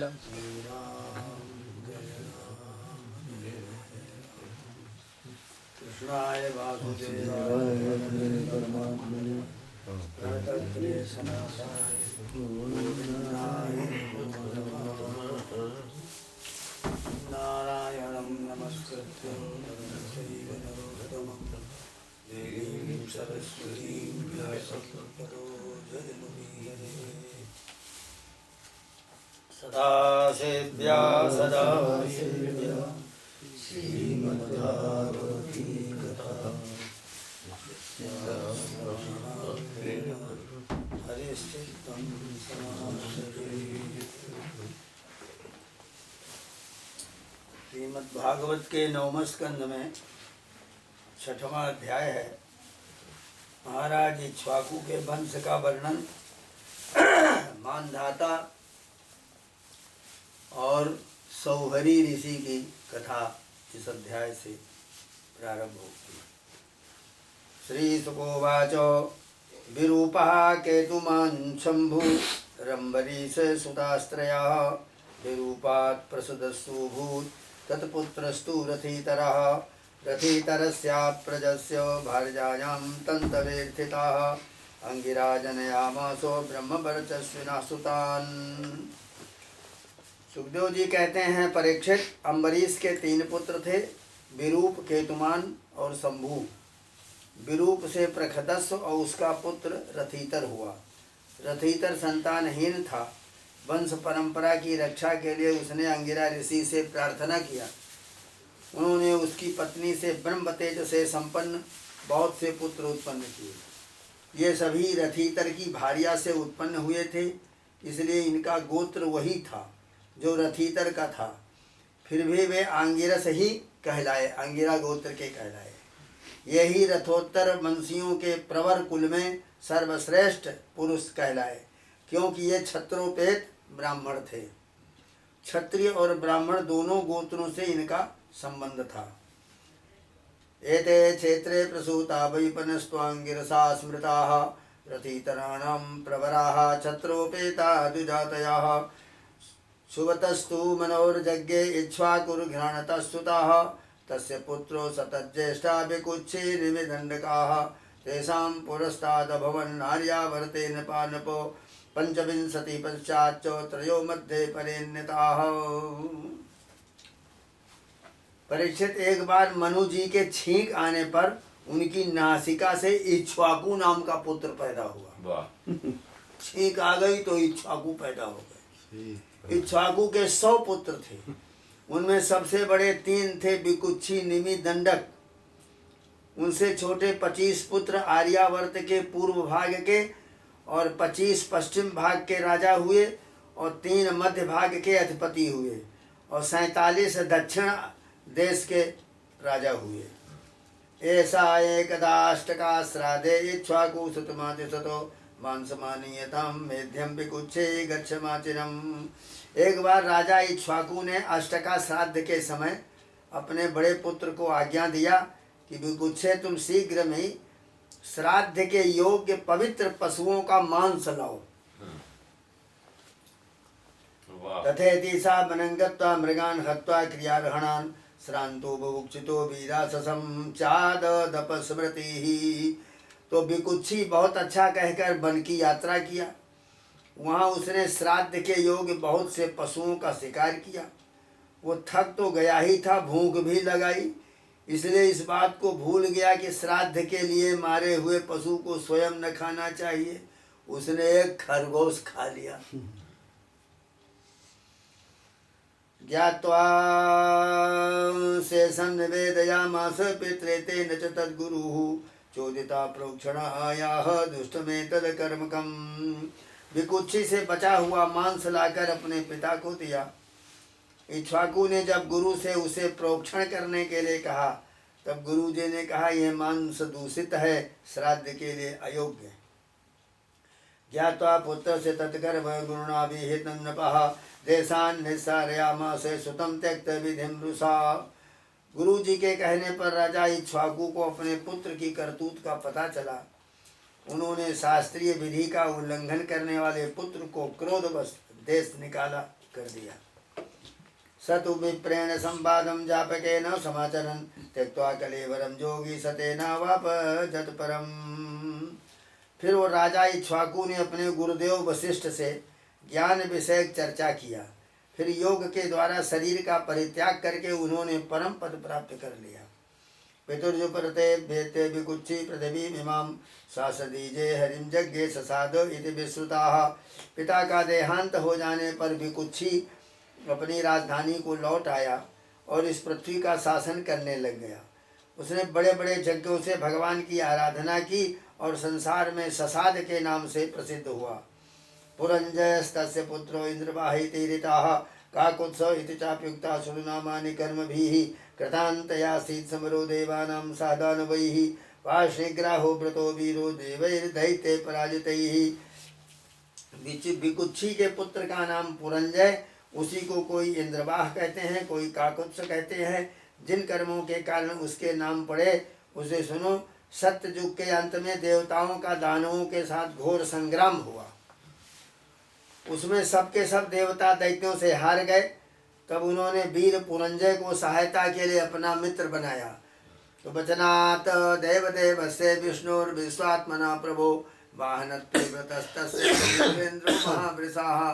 राम। कृष्णाय वासुदेवाय परमात्मने प्रणतक्लेशनाशाय गोविन्दाय नारायणं नमस्कृत्य नरं चैव नरोत्तमं देवीं सरस्वतीं व्यासं ततो जयमुदीरये। सदासेव्या सदासेव्या श्रीमद्भागवती कथा हरिश्चित्तं समाश्रये। श्रीमद्भागवत के 9वें स्कंद में 6वां अध्याय है। महाराज इक्ष्वाकु के वंश का वर्णन, मानधाता और सौहरी ऋषि की कथा इस अध्याय से प्रारंभ होती है। श्री सुकोवाच विरूपः केतुमान् शम्भु रम्बरीश सुतास्त्रयः विरूपात् प्रसदस्सुभूत् तत्पुत्रस्तु रथितरः रथितरस्याप्रजस्य भार्यायां तन्तवे स्थिताः अंगिरा जनयामासो ब्रह्मवर्चस्विनः सुतान्। सुखदेव जी कहते हैं, परीक्षित अम्बरीश के 3 पुत्र थे, विरूप, केतुमान और शंभु। विरूप से प्रखदस्व और उसका पुत्र रथितर हुआ। रथितर संतानहीन था। वंश परंपरा की रक्षा के लिए उसने अंगिरा ऋषि से प्रार्थना किया। उन्होंने उसकी पत्नी से ब्रह्म तेज से संपन्न बहुत से पुत्र उत्पन्न किए। ये सभी रथितर की भार्या से उत्पन्न हुए थे, इसलिए इनका गोत्र वही था जो रथितर का था। फिर भी वे आंगिरस ही कहलाए, अंगिरा गोत्र के कहलाए। यही रथोत्तर वंशियों के प्रवर कुल में सर्वश्रेष्ठ पुरुष कहलाए, क्योंकि ये क्षत्रोपेत ब्राह्मण थे। क्षत्रिय और ब्राह्मण दोनों गोत्रों से इनका संबंध था। एते क्षेत्रे प्रसूता वैपनस्त्वांगिरसा स्मृताः रथितराणां प्रवराः क्षत्रोपेता द्विजातयः सुवतस्तु मनोर्जज्ञे इक्ष्वाकुर्घ्राणतः सुताः तस्य पुत्रो सतज्येष्ठा विकुच्छे निमिदण्डकाः तेषां पुरस्तादभवन् आर्यावर्तेन पानपो 25 पश्चाच्च त्रयो मध्ये परिण्यताः। परीक्षित, एक बार मनु जी के छींक आने पर उनकी नासिका से इक्ष्वाकु नाम का पुत्र पैदा हुआ। छींक आ गई तो इक्ष्वाकु पैदा हो गए। इक्ष्वाकु के 100 पुत्र थे। उनमें सबसे बड़े 3 थे, विकुच्छी, निमि, दंडक। उनसे छोटे 25 पुत्र आर्यावर्त के पूर्व भाग के और 25 पश्चिम भाग के राजा हुए और 3 मध्य भाग के अधिपति हुए और 47 दक्षिण देश के राजा हुए। ऐसा एकदाष्टका श्राद्धे इक्ष्वाकु सुतमादिशतो मांसमानीयतां मेध्यम विकुच्छे गच्छमाचिरम्। एक बार राजा इक्ष्वाकु ने अष्टका श्राद्ध के समय अपने बड़े पुत्र को आज्ञा दिया कि विकुच्छे, तुम शीघ्र में श्राद्ध के योग्य पवित्र पशुओं का मांस लाओ। तथेति सा वनंगत्वा मृगान् हत्वा क्रियार्हणान् श्रांतो बुभुक्षितो वीराससं चाददप स्मृतिः। तो विकुच्छी बहुत अच्छा कहकर वन की यात्रा किया। वहाँ उसने श्राद्ध के योग्य बहुत से पशुओं का शिकार किया। वो थक तो गया ही था, भूख भी लगाई, इसलिए इस बात को भूल गया कि श्राद्ध के लिए मारे हुए पशु को स्वयं न खाना चाहिए। उसने एक खरगोश खा लिया। ज्ञात्वा शेषं निवेदयामास पितृते न च तद्गुरुः चोदिता प्रोक्षण आयाह दुष्टमें तद कर्मकम्। विकुच्छी से बचा हुआ मांस लाकर अपने पिता को दिया। इक्ष्वाकु ने जब गुरु से उसे प्रोक्षण करने के लिए कहा, तब गुरु जी ने कहा, यह मांस दूषित है, श्राद्ध के लिए अयोग्य। ज्ञात्वा पुत्र से तत्कर गुरुणा विहित नृपः देशान निस्सारयामास सुतम त्यक्त विधिं रुषा। गुरु जी के कहने पर राजा इक्ष्वाकु को अपने पुत्र की करतूत का पता चला। उन्होंने शास्त्रीय विधि का उल्लंघन करने वाले पुत्र को क्रोधवश देश निकाला कर दिया। सतु विप्रेण संवादम जापकेन समाचरन् त्यक्त्वा कलेवरम जोगी सतेना वाप जत परम। फिर वो राजा इक्ष्वाकु ने अपने गुरुदेव वशिष्ठ से ज्ञान विषयक चर्चा किया। फिर योग के द्वारा शरीर का परित्याग करके उन्होंने परम पद प्राप्त कर लिया। पितुर्जुपरते भेते विकुच्छी पृथ्वी मिमाम शासदीजे हरिम जज्ञे ससाद इति विश्रुताः। पिता का देहांत हो जाने पर विकुच्छी अपनी राजधानी को लौट आया और इस पृथ्वी का शासन करने लग गया। उसने बड़े बड़े यज्ञों से भगवान की आराधना की और संसार में ससाद के नाम से प्रसिद्ध हुआ। पुरंजयस्तस्य पुत्रो इंद्रवाहितीरिताः काकुत्स इति चाप्युक्ता सुरनामानि कर्मभिः कृतान्तयासीत् समरो देवानां सादानवैः वाष्णिग्राहो व्रतो वीरो देवैर्दैत्ये पराजितैः। विकुच्छी के पुत्र का नाम पुरंजय, उसी को कोई इंद्रवाह कहते हैं, कोई काकुत्स कहते हैं। जिन कर्मों के कारण उसके नाम पड़े उसे सुनो। सत्य युग के अंत में देवताओं का दानवों के साथ घोर संग्राम हुआ। उसमें सबके सब देवता दैत्यों से हार गए। तब उन्होंने वीर पुरंजय को सहायता के लिए अपना मित्र बनाया। तो वचनात् देवदेवस्य विष्णुर्विश्वात्मना प्रभो वाहनत्वतस्तस्य महावृषाः।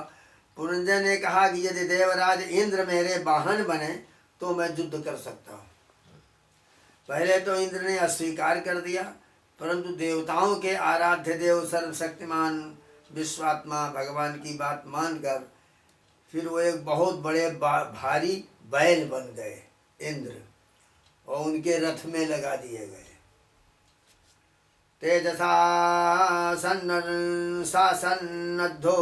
पुरंजय ने कहा कि यदि देवराज इंद्र मेरे वाहन बने तो मैं युद्ध कर सकता हूँ। पहले तो इंद्र ने अस्वीकार कर दिया, परंतु देवताओं के आराध्य देव सर्वशक्तिमान विश्वात्मा भगवान की बात मानकर फिर वो एक बहुत बड़े भारी बैल बन गए इंद्र, और उनके रथ में लगा दिए गए। तेजसा सन्नद्धो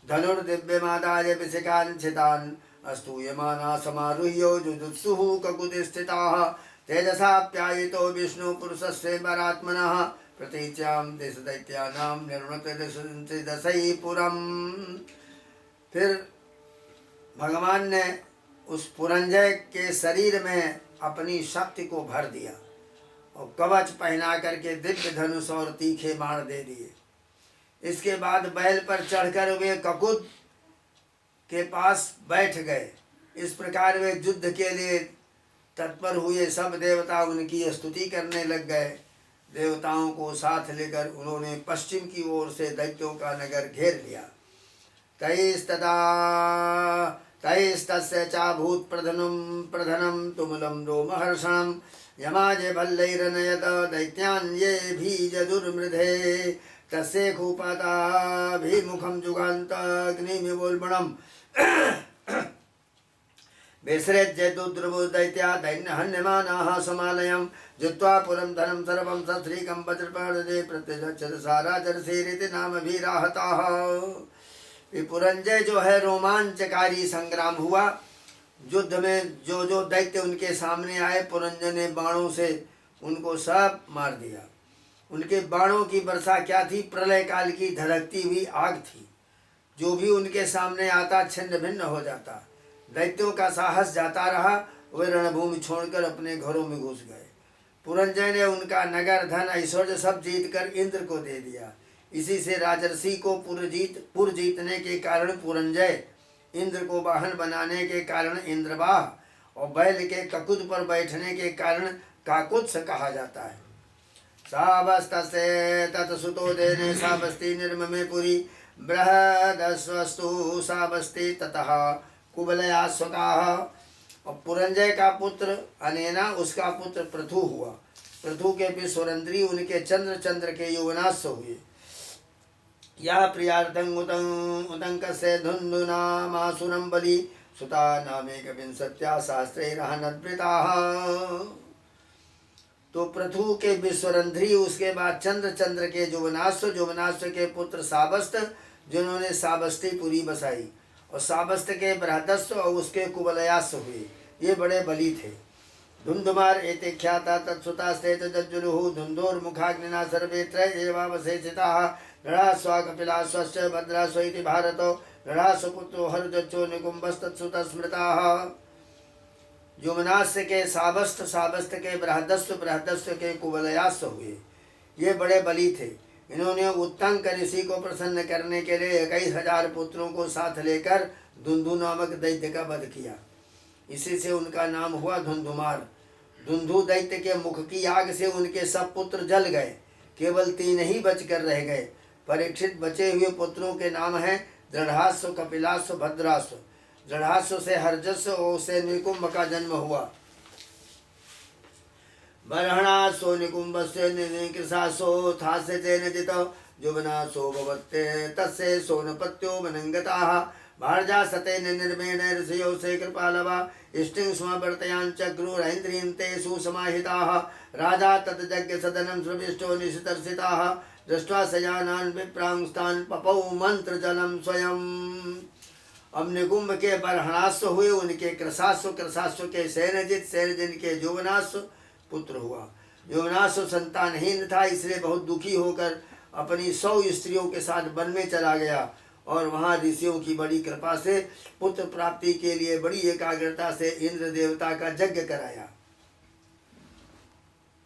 धनुर्दिव्यमादाय विशिखान् छितान् अस्तूयमाना समारुह्यो जुजुत्सुः ककुति स्थिताः। तेजसाप्यायितो विष्णु पुरुषस्य परात्मनः प्रतीच्यां देशदैत्यानां निर्वृत्य दशै पुरम्। फिर भगवान ने उस पुरंजय के शरीर में अपनी शक्ति को भर दिया और कवच पहना करके दिव्य धनुष और तीखे बाण दे दिए। इसके बाद बैल पर चढ़कर वे ककुत के पास बैठ गए। इस प्रकार वे युद्ध के लिए तत्पर हुए। सब देवता उनकी स्तुति करने लग गए। देवताओं को साथ लेकर उन्होंने पश्चिम की ओर से दैत्यों का नगर घेर लिया। तैस्तस्य चाभूत् प्रधनं तुमुलं रोमहर्षणं यमाजे भल्लैरनयत दैत्यान् ये भीजदुर्मृधे तस्य खूपाताभिमुखं जुगान्त अग्निमिवोल्बणम् विसृज्यतुद्रुवो दैत्या दैन्यहन्यमानाः समालयं जित्वा पुरं धनं सर्वं सस्त्रीकं वज्रपर्णदे प्रत्यक्षत साराजरसेरिति नामभिराहताः। पुरंजय जो है रोमांचकारी संग्राम हुआ। युद्ध में जो जो दैत्य उनके सामने आए पुरंजय ने बाणों से उनको सब मार दिया। उनके बाणों की वर्षा क्या थी, प्रलय काल की धड़कती हुई आग थी। जो भी उनके सामने आता छिन्न भिन्न हो जाता। दैत्यों का साहस जाता रहा। वे रणभूमि छोड़कर अपने घरों में घुस गए। पुरंजय ने उनका नगर धन ऐश्वर्य सब जीत कर इंद्र को दे दिया। इसी से राजर्षि को पुर जीतने के कारण पुरंजय, इंद्र को वाहन बनाने के कारण इंद्रवाह और बैल के ककुत पर बैठने के कारण काकुत्स कहा जाता है। सावस्तस्य तत्सुतो देने सावस्ति निर्ममे पुरी बृहदस्वस्तु सावस्ति ततः कुबलया स्वतः। और पुरंजय का पुत्र अनेना, उसका पुत्र पृथु हुआ। पृथु के विश्वरंद्री उनके चंद्र के यौवनाश्व हुए। या प्रियार्थं उदंकस्य धुंधुनामासुरं बलि सुता नामेकविंशत्या शास्त्रैरहनद्वृताः। तो पृथु के विश्वरंध्री, उसके बाद चंद्र के यौवनाश्व के पुत्र सावस्त, जिन्होंने सावस्तीपुरी बसाई, और सावस्त के बृहदस्व और उसके कुबलयास्व हुए। ये बड़े बली थे। धुंधुमार एते ख्याता तत्सुतास्ते तज्जुलुः धुंधोर्मुखाग्निना सर्वे त्रय एवावशेषिताः नृणास्वा कपिलाश्वश्च भद्राश्व इति भारतो नृणास्वपुत्रो हरदच्छो निकुम्भस्तत्सुतः स्मृताः। यमुनास्य के सावस्त के बृहदस्व के कुबलयास्व हुए। ये बड़े बली थे। इन्होंने उत्तंक ऋषि को प्रसन्न करने के लिए 21,000 पुत्रों को साथ लेकर धुंधु नामक दैत्य का वध किया। इसी से उनका नाम हुआ धुंधुमार। धुंधु दैत्य के मुख की आग से उनके सब पुत्र जल गए, केवल 3 ही बचकर रह गए। परीक्षित बचे हुए पुत्रों के नाम हैं दृढ़ास्व, कपिलास्व, भद्रास्व। दृढ़ास्व से हर्जस्व और से निकुंभ का जन्म हुआ। बर्हणासो निकुंभस्य निकृशासो थास्य तेन जितो जुबनासो भवत्ते तस्य सोनपत्यो मनंगताः भार्जा सते निर्मेण ऋषयो से कृपालवा इष्टिं स्म वर्तयाञ्चक्रुरैन्द्रियं ते सुसमाहिताः राजा तज्जज्ञ सदनं श्रविष्टो निशितर्षिताः दृष्ट्वा शयानान् विप्रांस्तान् पपौ मंत्र जलम स्वयं। अब निकुंभ के बर्हणास्व हुए, उनके कृशास्व, कृशास्व के सैनजित, सैनजित के जुवनास्व पुत्र हुआ। जुवनास्व संतानहीन था, इसलिए बहुत दुखी होकर अपनी 100 स्त्रियों के साथ वन में चला गया और वहाँ ऋषियों की बड़ी कृपा से पुत्र प्राप्ति के लिए बड़ी एकाग्रता से इंद्र देवता का यज्ञ कराया।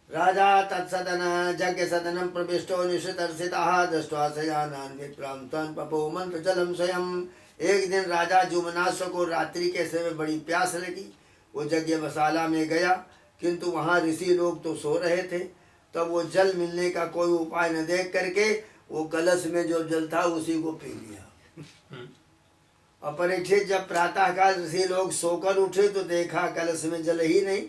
राजा तत्सदन यज्ञ सदनम प्रविष्टो निशितर्षिताः दृष्ट्वा शयानान् विप्रां तान् पपो मंत्र जलम स्वयं। एक दिन राजा जुमनास्व को रात्रि के समय बड़ी प्यास लगी। वो यज्ञशाला में गया, किंतु वहाँ ऋषि लोग तो सो रहे थे। तब वो जल मिलने का कोई उपाय न देख करके वो कलश में जो जल था उसी को पी लिया। अपरीक्षित जब प्रातःकाल ऋषि लोग सोकर उठे तो देखा कलश में जल ही नहीं।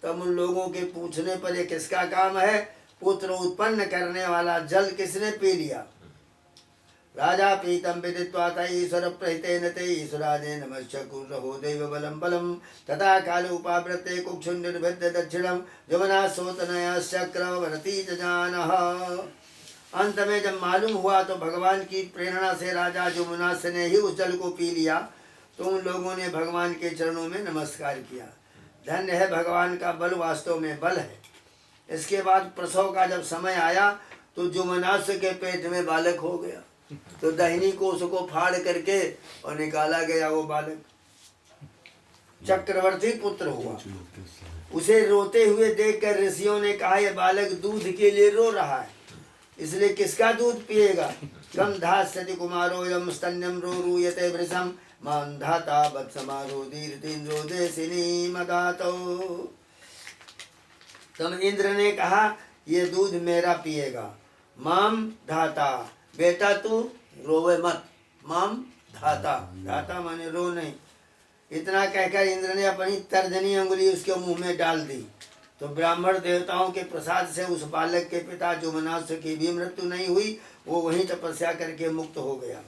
तब उन लोगों के पूछने पर ये किसका काम है, पुत्र उत्पन्न करने वाला जल किसने पी लिया। राजा पीतम विदित्वा ईश्वर प्रहितेन ते ईश्वरादे नमश्चकुर्रहो दैव बलम बलम तथा काल उपावृते कुक्षुं निर्भिद्य दक्षिणम जमुना सोतनया चक्रवर्ती जजानः। अंत में जब मालूम हुआ तो भगवान की प्रेरणा से राजा जुमनास ने ही उस जल को पी लिया। तो उन लोगों ने भगवान के चरणों में नमस्कार किया। धन्य है भगवान का बल, वास्तव में बल है। इसके बाद प्रसव का जब समय आया तो जुमनास के पेट में बालक हो गया। तो दाहिनी कोष को फाड़ करके और निकाला गया, वो बालक चक्रवर्ती पुत्र हुआ। उसे रोते हुए देखकर ऋषियों ने कहा यह बालक दूध के लिए रो रहा है, इसलिए किसका दूध पिएगा। कम धास्यति कुमारो यम स्तन्यम रोरूयते वृषम मान धाता वत्समारो दीर्घेन्द्रो देशिनी मदातो। तब इंद्र ने कहा ये दूध मेरा पिएगा। माम धाता, बेटा तू रोवे मत, माम धाता, धाता माने रो नहीं। इतना कहकर इंद्र ने अपनी तर्जनी अंगुली उसके मुंह में डाल दी। तो ब्राह्मण देवताओं के प्रसाद से उस बालक के पिता जुमनास की भी मृत्यु नहीं हुई, वो वहीं तपस्या करके मुक्त हो गया।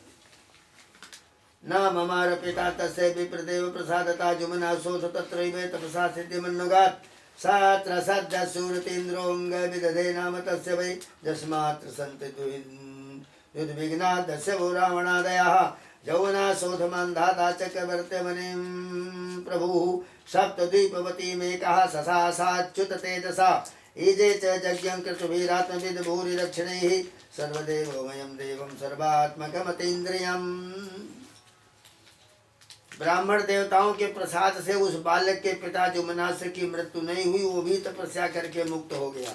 न ममार पिता तस्य विप्रदेव प्रसादता जुमनासोथ तत्रैव तपसा सिद्धिमन्नुगात् सात्र सद्य सूरतेन्द्रोंग विदधे नाम तस्य वै जस्मात्र सन्ति युद्विघ्ना तस्य वो रावणादयः जौवनासोथमान धाता चक्रवर्त्य मनिं प्रभुः सप्तद्वीपवती में कहा ससासाच्युत तेजसा ईजे च यज्ञं कृतभिरात्मविद भूरि दक्षिणैः सर्वदेवमयं देवं सर्वात्मकमतीन्द्रियम्। ब्राह्मण देवताओं के प्रसाद से उस बालक के पिता जुमनास की मृत्यु नहीं हुई, वो भी तपस्या करके मुक्त हो गया।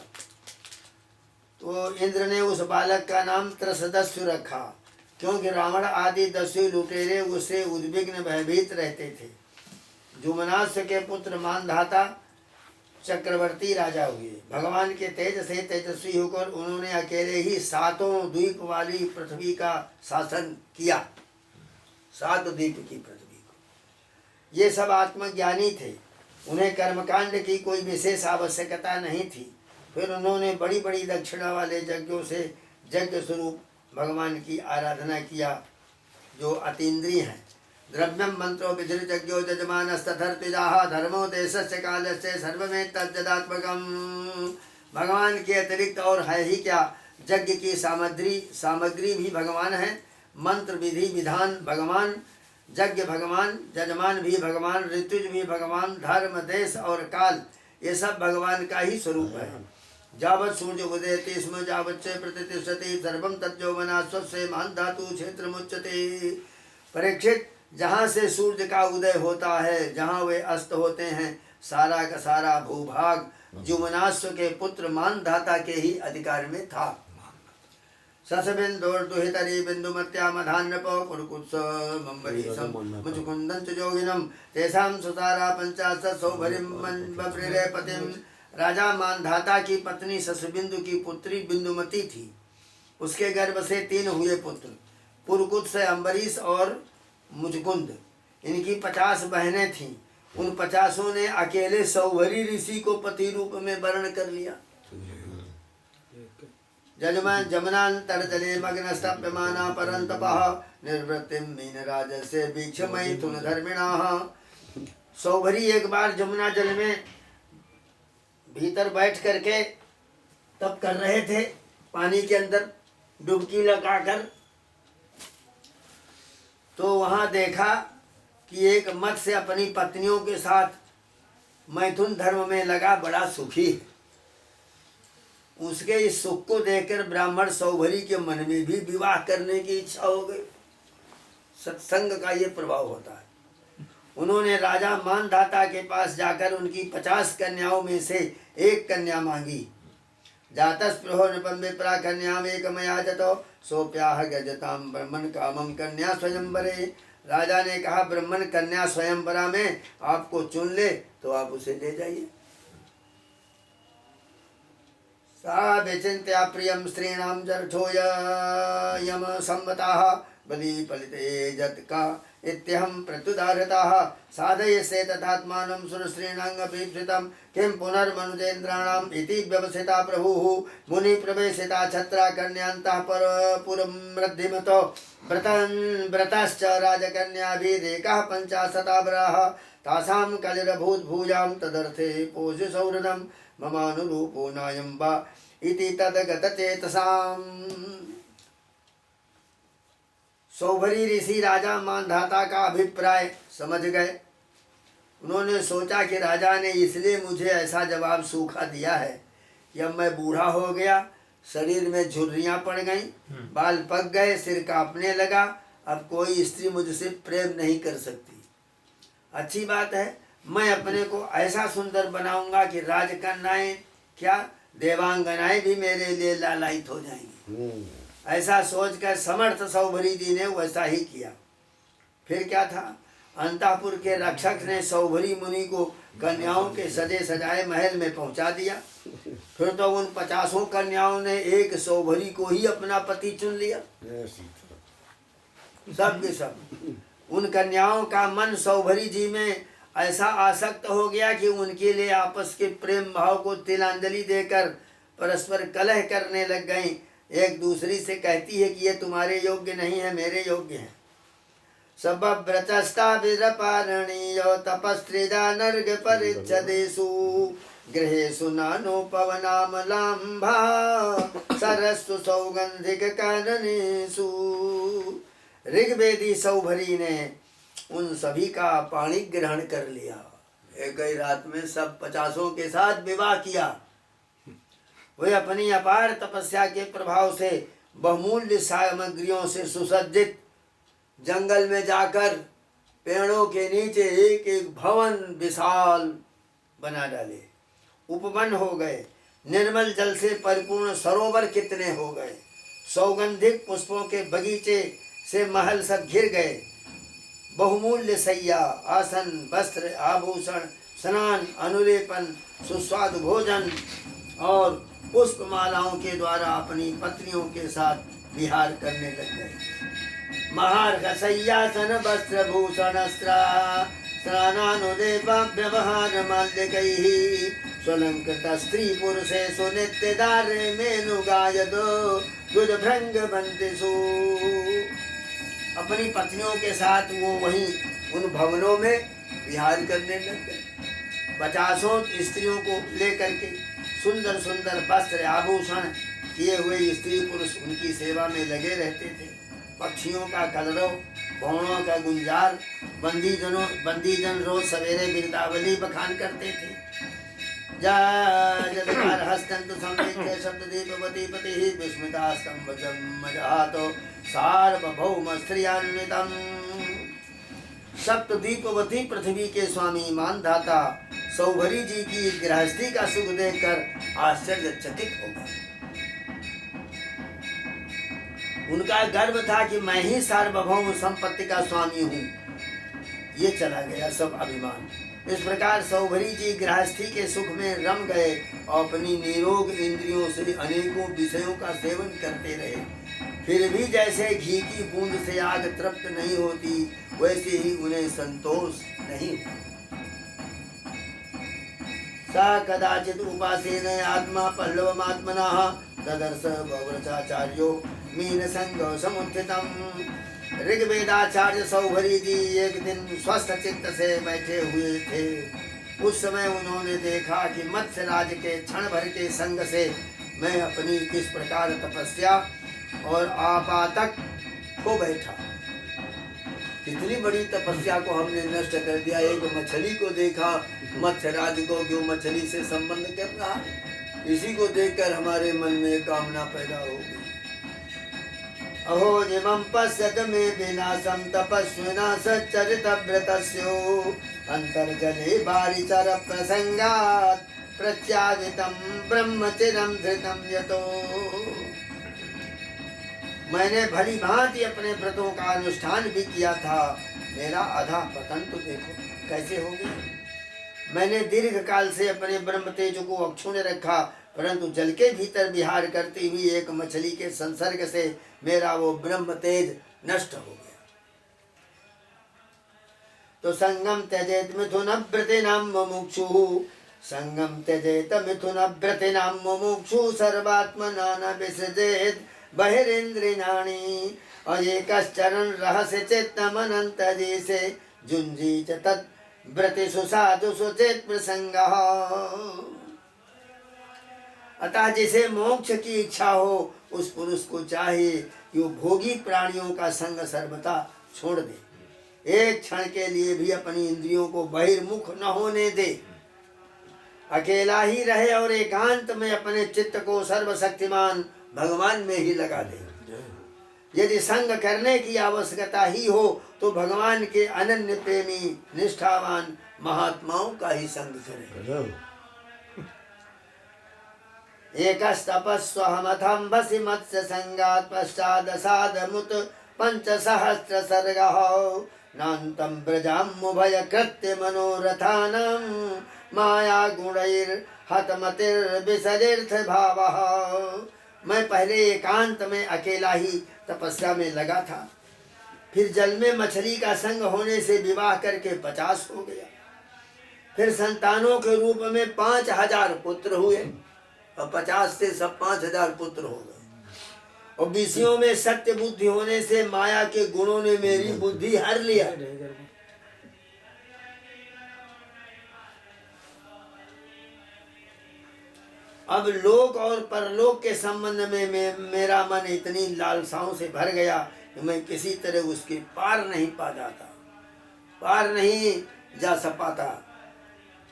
तो इंद्र ने उस बालक का नाम त्रसदस्यु रखा, क्योंकि रावण आदि दस्यु लुटेरे उससे उद्विग्न भयभीत रहते थे। जुमनास के पुत्र मानधाता चक्रवर्ती राजा हुए। भगवान के तेज से तेजस्वी होकर उन्होंने अकेले ही 7 द्वीप वाली पृथ्वी का शासन किया, 7 द्वीप की पृथ्वी को। ये सब आत्मज्ञानी थे, उन्हें कर्मकांड की कोई विशेष आवश्यकता नहीं थी। फिर उन्होंने बड़ी बड़ी दक्षिणा वाले यज्ञों से यज्ञ स्वरूप भगवान की आराधना किया, जो अतीन्द्रिय है। द्रव्यम मंत्रो विधृतज्ञो जजमानस्तथर्तिजाः धर्मो देशस्य कालस्य सर्वमेतज्जदात्मकम्। भगवान के अतिरिक्त और है ही क्या, यज्ञ की सामग्री भी भगवान है, मंत्र विधि विधान भगवान, यज्ञ भगवान, जजमान भी भगवान, ऋतुज भी भगवान, धर्म देश और काल ये सब भगवान का ही स्वरूप है। जावत् सूर्य उदयते स्म जावत् च प्रतिष्ठते सर्वं तज्जौवना स्वस्य महान् धातु क्षेत्रमुच्यते। परीक्षित, जहाँ से सूर्य का उदय होता है, जहाँ वे अस्त होते हैं, सारा का सारा भूभाग जुमनास्व के पुत्र मानधाता के ही अधिकार में था। ससबिन्दुर्दुहितरी बिन्दुमत्यामधान्नपो पुरुकुत्स मम्बरीशं मुचुकुन्दं च योगिनं तेषां सुतारा पंचाशत् सौभरिं बप्रिरे पतिं। राजा मानधाता की पत्नी ससबिंदु की पुत्री बिंदुमती थी। उसके गर्भ से 3 हुए पुत्र, पुरकुत से अम्बरीश और मुचकुंद। इनकी 50 बहनें थीं। उन 50 ने अकेले सौभरी ऋषि को पति रूप में वर्ण कर लिया। जजमान जमनांतरजले मग्नस्तप्यमाना परंतपः निर्वृत्तिं मीनराजस्य वीक्षमैथुन धर्मिणाः। सौभरी एक बार जमुना जल में भीतर बैठ करके तप कर रहे थे, पानी के अंदर डुबकी लगाकर। तो वहां देखा कि एक मत्स्य अपनी पत्नियों के साथ मैथुन धर्म में लगा, बड़ा सुखी है। उसके इस सुख को देखकर ब्राह्मण सौभरी के मन में भी विवाह करने की इच्छा हो गई। सत्संग का ये प्रभाव होता है। उन्होंने राजा मानधाता के पास जाकर उनकी 50 कन्याओं में से एक कन्या मांगी। जातस्पृहो नृपं विप्रा कन्याम एकमया जतो सोप्याह गजताम ब्रह्मन कामम कन्या स्वयंवरे। राजा ने कहा, ब्रह्मन कन्या स्वयंवरा में आपको चुन ले तो आप उसे ले जाइए। सा विचिन्त्य प्रियं स्त्रीणां जरठोय यम संवताः बलि पलिते जत्का इत्यहं प्रत्युदारताः साधयसे तथात्मानं सुरस्त्रीणाङ्गपीप्सितं किं पुनर्मनुजेन्द्राणाम् इति व्यवसिता प्रभुः। मुनि प्रवेशिता छत्रा कन्यान्तः पुरं वृद्धिमतो व्रतश्च राजकन्याभिरेकः 50 तासां कलिरभूद्भूयां तदर्थे पोषि सौहृदं ममानुरूपो नायं वा इति तद्गतचेतसाम्। सौभरी ऋषि राजा मानधाता का अभिप्राय समझ गए। उन्होंने सोचा कि राजा ने इसलिए मुझे ऐसा जवाब सूखा दिया है कि अब मैं बूढ़ा हो गया, शरीर में झुर्रियां पड़ गईं, बाल पक गए, सिर कांपने लगा, अब कोई स्त्री मुझसे प्रेम नहीं कर सकती। अच्छी बात है, मैं अपने को ऐसा सुंदर बनाऊंगा कि राजकन्याएं क्या देवांगनाएं भी मेरे लिए लालायित हो जाएंगी। ऐसा सोचकर समर्थ सौभरी जी ने वैसा ही किया। फिर क्या था, अंतःपुर के रक्षक ने सौभरी मुनि को कन्याओं के सजे सजाए महल में पहुंचा दिया। फिर तो उन 50 कन्याओं ने एक सौभरी को ही अपना पति चुन लिया। सब के सब उन कन्याओं का मन सौभरी जी में ऐसा आसक्त हो गया कि उनके लिए आपस के प्रेम भाव को तिलांजलि देकर परस्पर कलह करने लग गई। एक दूसरी से कहती है कि ये तुम्हारे योग्य नहीं है, मेरे योग्य है। सब व्रतस्ता विरपारणीयो तपस्त्रिदा नर्ग परिच्छदेषु गृहेषु नानोपवनामलाम्भा सरस्सु सौगंधिक काननेषु। ऋग्वेदी सौभरी ने उन सभी का पाणी ग्रहण कर लिया। एक ही रात में सब 50 के साथ विवाह किया। वे अपनी अपार तपस्या के प्रभाव से बहुमूल्य सामग्रियों से सुसज्जित जंगल में जाकर पेड़ों के नीचे एक एक भवन विशाल बना डाले। उपवन हो गए, निर्मल जल से परिपूर्ण सरोवर कितने हो गए, सौगंधिक पुष्पों के बगीचे से महल सब घिर गए। बहुमूल्य सैया, आसन, वस्त्र, आभूषण, स्नान, अनुलेपन, सुस्वादु भोजन और पुष्पमालाओं के द्वारा अपनी पत्नियों के साथ विहार करने लग गए। महार्घ सैयासन वस्त्र भूषण स्नानानुदेवाभ्यवहार माल्यकैः स्वलंकृत स्त्री पुरुषेषु नित्यदारे मेनुगायदो गुदभृंग बंदिषु। अपनी पत्नियों के साथ वो वहीं उन भवनों में विहार करने लग गए। 50 स्त्रियों को लेकर के सुंदर सुंदर वस्त्र आभूषण किए हुए स्त्री पुरुष उनकी सेवा में लगे रहते थे। पक्षियों का कलरव, भौरों का गुंजार, बंदीजन रोज सवेरे बिरदावली बखान करते थे। जदकार हस्तंतु संविच्य शब्ददीपवती पतिः विस्मितास्तंभजमजहातो सार्वभौम स्त्रियान्वितम्। सप्तदीपवती पृथ्वी के स्वामी मानधाता सौभरी जी की गृहस्थी का सुख देखकर आश्चर्यचकित हो गए। उनका गर्व था कि मैं ही सार्वभौम संपत्ति का स्वामी हूँ। ये चला गया सब अभिमान। इस प्रकार सौभरी जी गृहस्थी के सुख में रम गए और अपनी निरोग इंद्रियों से अनेकों विषयों का सेवन करते रहे। फिर भी जैसे घी की बूंद से आग तृप्त नहीं होती, वैसे ही उन्हें संतोष नहीं हुआ। सा कदाचित उपासेन आत्मा पल्लवमात्मनः तदर्श वव्रचाचार्यो मीन संग समुत्थितम्। ऋग्वेदाचार्य सौभरी जी एक दिन स्वस्थ चित्त से बैठे हुए थे। उस समय उन्होंने देखा कि मत्स्य राज के क्षण भर के संग से मैं अपनी किस प्रकार तपस्या और आपातक हो बैठा। कितनी बड़ी तपस्या को हमने नष्ट कर दिया। एक मछली को देखा, मत्स्य राज को क्यों मछली से संबंध कर रहा, इसी को देखकर हमारे मन में कामना पैदा हो गई। अहो निमं पश्यत मे विनाशं तपस्विना सच्चरित व्रतस्यो अंतर्जले बारिचर प्रसंगात् प्रत्यागतं ब्रह्मचिरं धृतं यतो। मैंने भली भांति अपने व्रतों का अनुष्ठान भी किया था, मेरा आधा पतन तो देखो कैसे हो गया। मैंने दीर्घ काल से अपने ब्रह्म तेज को अक्षुण्ण रखा, परंतु जल के भीतर विहार करती हुई एक मछली के संसर्ग से मेरा वो ब्रह्म तेज नष्ट हो गया। तो संगम त्यजेत मिथुन व्रतिनाम मुमुक्षु, संगम त्यजेत मिथुन व्रतिनाम मुमुक्षु सर्वात्मना न विसृजेत बहिरेन्द्रियाणि अजेकश्चरन् रहस्य चित्तमनंत जैसे जुंजी च तत् व्रतिषु साधुषु चेत् प्रसंगः। अतः जिसे मोक्ष की इच्छा हो उस पुरुष को चाहिए कि वो भोगी प्राणियों का संग सर्वथा छोड़ दे, एक क्षण के लिए भी अपनी इंद्रियों को बहिर्मुख न होने दे, अकेला ही रहे और एकांत में अपने चित्त को सर्वशक्तिमान भगवान में ही लगा दे। यदि संग करने की आवश्यकता ही हो तो भगवान के अनन्य प्रेमी निष्ठावान महात्माओं का ही संग करे। एकस्तपस्वहमथंभसि मत्स्य संगात् पश्चादसादमुत पंचसहस्र सर्गः नान्तं व्रजाम्मुभय कृत्य मनोरथानां माया गुणैर्हतमतिर्विसरीर्थ भावः। मैं पहले एकांत में अकेला ही तपस्या में लगा था, फिर जल में मछली का संग होने से विवाह करके 50 हो गया, फिर संतानों के रूप में 5000 पुत्र हुए और 50 से सब 5000 पुत्र हो गए। और विषयों में सत्य बुद्धि होने से माया के गुणों ने मेरी बुद्धि हर लिया। अब लोक और परलोक के संबंध में मेरा मन इतनी लालसाओं से भर गया कि मैं किसी तरह उसके पार नहीं जा पाता।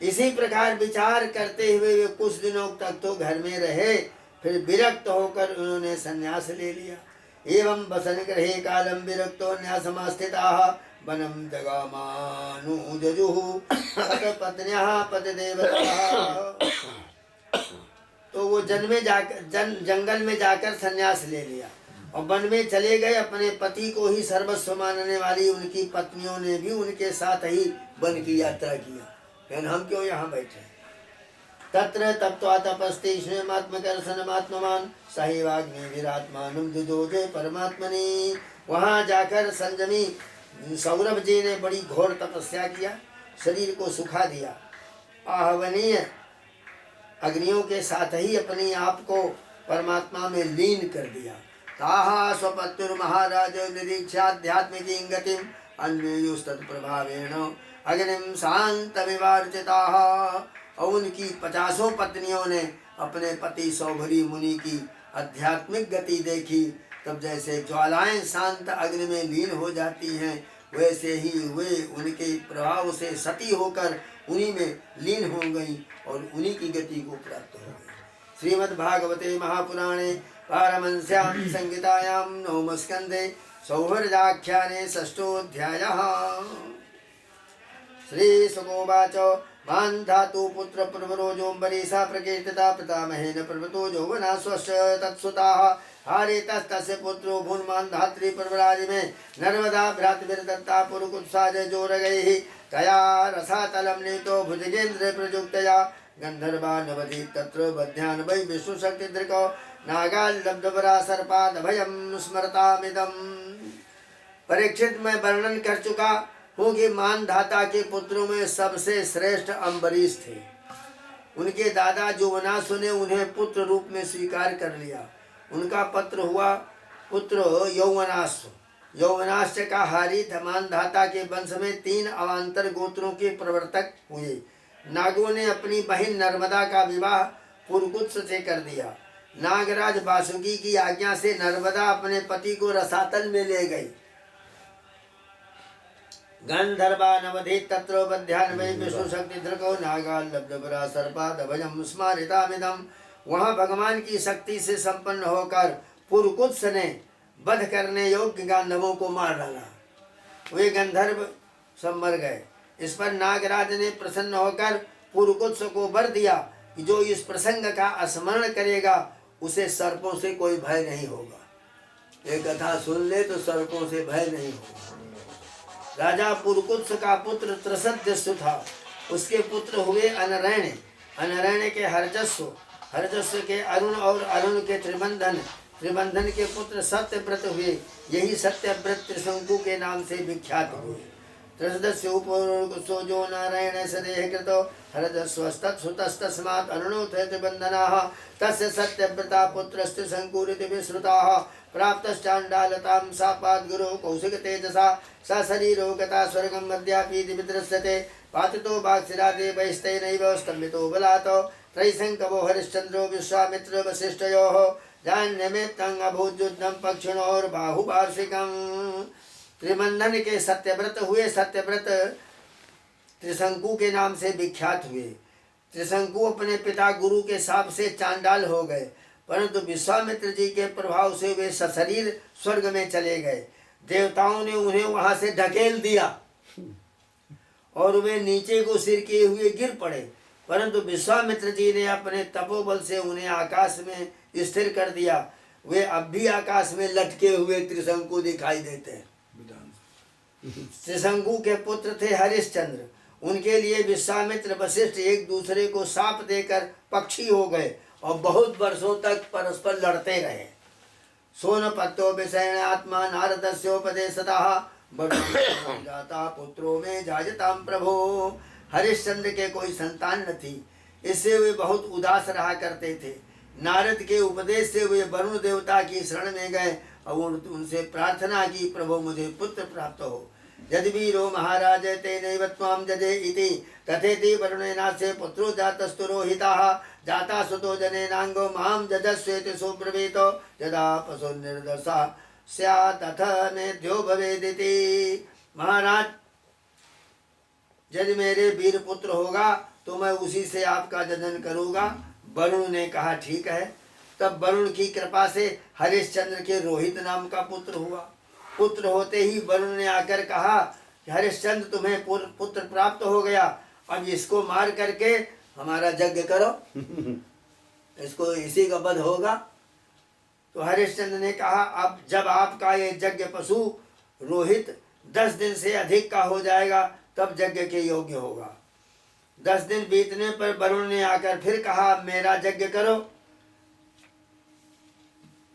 इसी प्रकार विचार करते हुए वे कुछ दिनों तक तो घर में रहे, फिर विरक्त होकर उन्होंने संन्यास ले लिया। एवं वसन गृहे कालम विरक्तो न्यासमास्थिताः वनं जगामानुजजुः पत्न्याः पतिदेवताः। तो वो जंगल में जाकर संन्यास ले लिया और वन में चले गए। अपने पति को ही सर्वस्व मानने वाली उनकी पत्नियों ने भी उनके साथ ही वन की यात्रा किया। फिर हम क्यों यहाँ बैठे। तत्र तप्त्वा तपस्तेष्वमात्मकर्षणमात्मवान् सहैवाग्निभिरात्मानं जुजोजे परमात्मनि। वहाँ जाकर संजमी सौरभ जी ने बड़ी घोर तपस्या किया, शरीर को सुखा दिया, आहवनीय अग्नियों के साथ ही अपने आप को परमात्मा में लीन कर दिया। ताहा स्वपत्युर महाराज निरीक्षाध्यात्मिकी गतिम अन्वेयुस्तत्प्रभावेण अग्निम शांत विवार्चिताः। और उनकी 50 पत्नियों ने अपने पति सौभरी मुनि की आध्यात्मिक गति देखी। तब जैसे ज्वालाएं शांत अग्नि में लीन हो जाती हैं, वैसे ही वे उनके प्रभाव से सती होकर उन्हीं में लीन हो गई और उन्हीं की गति को प्राप्त हो गई। श्रीमद्भागवते महापुराणे पारमहंस्यां संहितायां 9 स्कन्धे सौभर्याख्याने 6ष्ठोऽध्यायः। श्रीशुकोवाच मान् धातु पुत्र प्रवरो जोऽम्बरीषा प्रकीर्तिता पितामहेन प्रवृतो यौवना स्वस्य तत्सुताः हारितस्तस्य पुत्रो भून्मान धात्री प्रवराज में नर्मदा भ्रातृदत्ता पुरुकुत्साज जोरगैः तया रसातलं नीतो भुजगेन्द्र प्रयुक्तया गन्धर्वानवधि तत्र बध्यान् वै विष्णुशक्तिधृको नागाल्लब्धवरा सर्पादभयं स्मरतामिदम्। परीक्षित मैं वर्णन कर चुका हूँ कि मानधाता के पुत्रों में सबसे श्रेष्ठ अम्बरीश थे। उनके दादा जुवनासु ने उन्हें पुत्र रूप में स्वीकार कर लिया। उनका पुत्र हुआ पुत्र यौवनाश्व। यौवनाश्व का हारित मानधाता के वंश में 3 अवान्तर गोत्रों के प्रवर्तक हुए। नागों ने अपनी बहन नर्मदा का विवाह पुरकुत्स से कर दिया। नागराज वासुकी की आज्ञा से नर्मदा अपने पति को रसातल में ले गई। गंधर्वानवधि तत्रो बध्यान् वै विष्णुशक्तिधृको नागाल्लब्धवरा सर्पादभयं स्मारितामिदम्। वहाँ भगवान की शक्ति से संपन्न होकर पुरकुत्स ने वध करने योग्य गांधवों को मार डाला। वे गंधर्व सब मर गए। इस पर नागराज ने प्रसन्न होकर पुरकुत्स को वर दिया कि जो इस प्रसंग का स्मरण करेगा उसे सर्पों से कोई भय नहीं होगा। ये कथा सुन ले तो सर्पों से भय नहीं होगा। राजा पुरकुत्स का पुत्र त्रसदस्यु था। उसके पुत्र हुए अनरण्य, अनरण्य के हरजस्व, हरजस्व के अरुण और अरुण के त्रिबंधन, त्रिबंधन के पुत्र सत्यव्रत हुए। यही सत्यव्रत त्रिशंकु के नाम से विख्यात हुए। त्रसदस्योपसो जो नारायण सदेह कृतो हरजस्वस्तत्सुतस्तस्मात् अरुणोऽथ त्रिबन्धनाः तस्य सत्यव्रता पुत्रस्य शङ्कुरिति विश्रुताः प्राप्तश्चाण्डालतां शापात् गुरो कौशिक तेजसा सशरीरो गता स्वर्गं मद्यापीति विदृश्यते पातितो वाक्शिरादे वैस्तैनैव स्तम्भितो बलात् त्रैशङ्कवो हरिश्चन्द्रो विश्वामित्र वसिष्ठयोः जान्यमेत्तं अभूद्युद्धं पक्षिणोर्बाहुवार्षिकम्। त्रिबंधन के सत्यव्रत हुए। सत्यव्रत त्रिशंकु के नाम से विख्यात हुए। त्रिशंकु अपने पिता गुरु के शाप से चांडाल हो गए, परंतु विश्वामित्र जी के प्रभाव से वे सशरीर स्वर्ग में चले गए। देवताओं ने उन्हें वहां से ढकेल दिया और वे नीचे को सिर किए हुए गिर पड़े, परंतु विश्वामित्र जी ने अपने तपोबल से उन्हें आकाश में स्थिर कर दिया। वे अब भी आकाश में लटके हुए त्रिशंकु दिखाई देते हैं। त्रिशंकु के पुत्र थे हरिश्चंद्र। उनके लिए विश्वामित्र वशिष्ठ एक दूसरे को शाप देकर पक्षी हो गए और बहुत वर्षों तक परस्पर लड़ते रहे। सोनपत्तो विषयण आत्मा नारदस्योपदेशतः जाता पुत्रों में जायताम प्रभो। हरिश्चंद्र के कोई संतान न थी, इससे वे बहुत उदास रहा करते थे। नारद के उपदेश से वे वरुण देवता की शरण में गए और उनसे प्रार्थना की, प्रभु मुझे पुत्र प्राप्त हो। यदि वीरो महाराज तेनैव त्वां जजे इति तथेति वरुणेनास्य पुत्रो जातस्तु रोहितः जाता सुतो जनेनांगो मां जजस्वेति सुब्रवीतो यदा पशु निर्दशा स्यात् अथ मेध्यो भवेदिति। महाराज, यदि मेरे वीर पुत्र होगा तो मैं उसी से आपका जजन करूँगा। वरुण ने कहा ठीक है। तब वरुण की कृपा से हरिश्चंद्र के रोहित नाम का पुत्र हुआ। पुत्र होते ही वरुण ने आकर कहा कि हरिश्चंद्र तुम्हें पुत्र प्राप्त हो गया, अब इसको मार करके हमारा यज्ञ करो, इसको इसी का वध होगा। तो हरिश्चंद्र ने कहा अब जब आपका ये यज्ञ पशु रोहित 10 दिन से अधिक का हो जाएगा तब यज्ञ के योग्य होगा। 10 दिन बीतने पर वरुण ने आकर फिर कहा मेरा यज्ञ करो।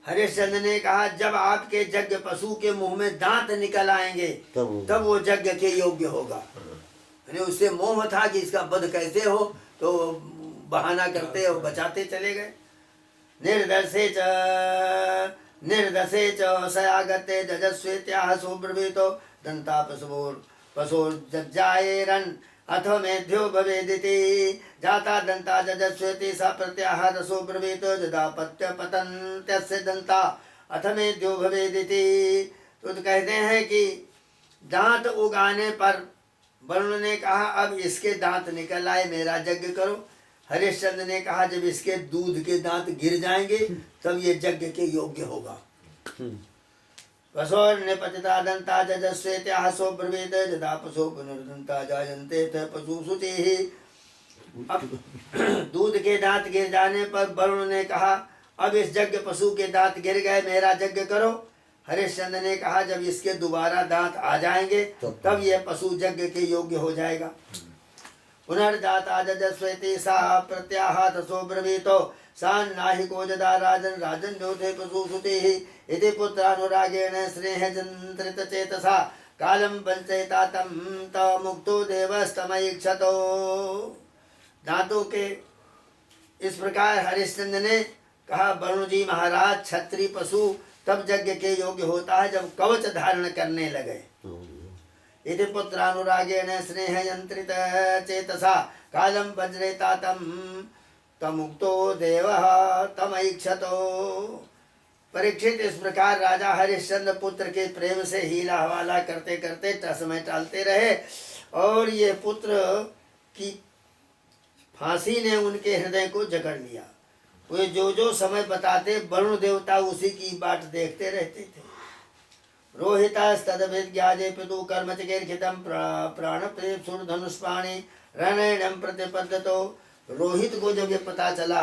हरिश्चंद्र ने कहा जब आपके यज्ञ पशु के मुंह में दांत निकल आएंगे तब वो यज्ञ के योग्य होगा। उससे मोह था कि इसका वध कैसे हो, तो बहाना करते और बचाते चले गए। निर्दशे च सयागते जजस्वेत्याह सुब्रवीतो दंता पशोर्जज्जायेरन् अथ मेध्यो भवेदिति जाता दंता जजस्वेति सा प्रत्याह रसो ब्रवीतो जदापत्य पतन्त्यस्य दंता अथ मेध्यो भवेदिति। तो कहते हैं कि दांत उगाने पर वरुण ने कहा अब इसके दांत निकल आए, मेरा यज्ञ करो। हरिश्चंद्र ने कहा जब इसके दूध के दांत गिर जाएंगे तब ये यज्ञ के योग्य होगा। पशोर्निपतिता दंता जजस्वेत्याह सो ब्रवीत यदा पशो पुनर्दंता जायन्ते थ पशु शुचिः। अब दूध के दांत गिर जाने पर वरुण ने कहा अब इस यज्ञ पशु के दांत गिर गए, मेरा यज्ञ करो। हरिश्चंद्र ने कहा जब इसके दोबारा दांत आ जाएंगे तब यह पशु यज्ञ के योग्य हो जाएगा। पुनर्जाता जजस्वेति सा प्रत्याह तसो ब्रवीतो सान्नाहिको जदा राजन राजन जोधे पशु सुते इति पुत्रानुरागेण स्नेह जंत्रित चेतसा कालम पंचयता तम त मुक्तो देवस्तमईक्षतो। दांतों के इस प्रकार हरिश्चंद्र ने कहा, वरुण जी महाराज, क्षत्रिय पशु तब यज्ञ के योग्य होता है जब कवच धारण करने लगे। इति पुत्रानुरागेण स्नेह यंत्रित चेतसा कालम वज्रेता तमुक्तो देवः तमईक्षतो। परीक्षित, इस प्रकार राजा हरिश्चंद्र पुत्र के प्रेम से हीला हवाला करते करते समय टालते रहे और ये पुत्र की फांसी ने उनके हृदय को जकड़ लिया। वे जो समय बताते वरुण देवता उसी की बाट देखते रहते थे। रोहितास्तदभिज्ञाजे पितु कर्मचिकीर्षितं प्राणप्रेप्सुरधनुष्पाणि रणैणं प्रतिपद्यतो। रोहित को जब ये पता चला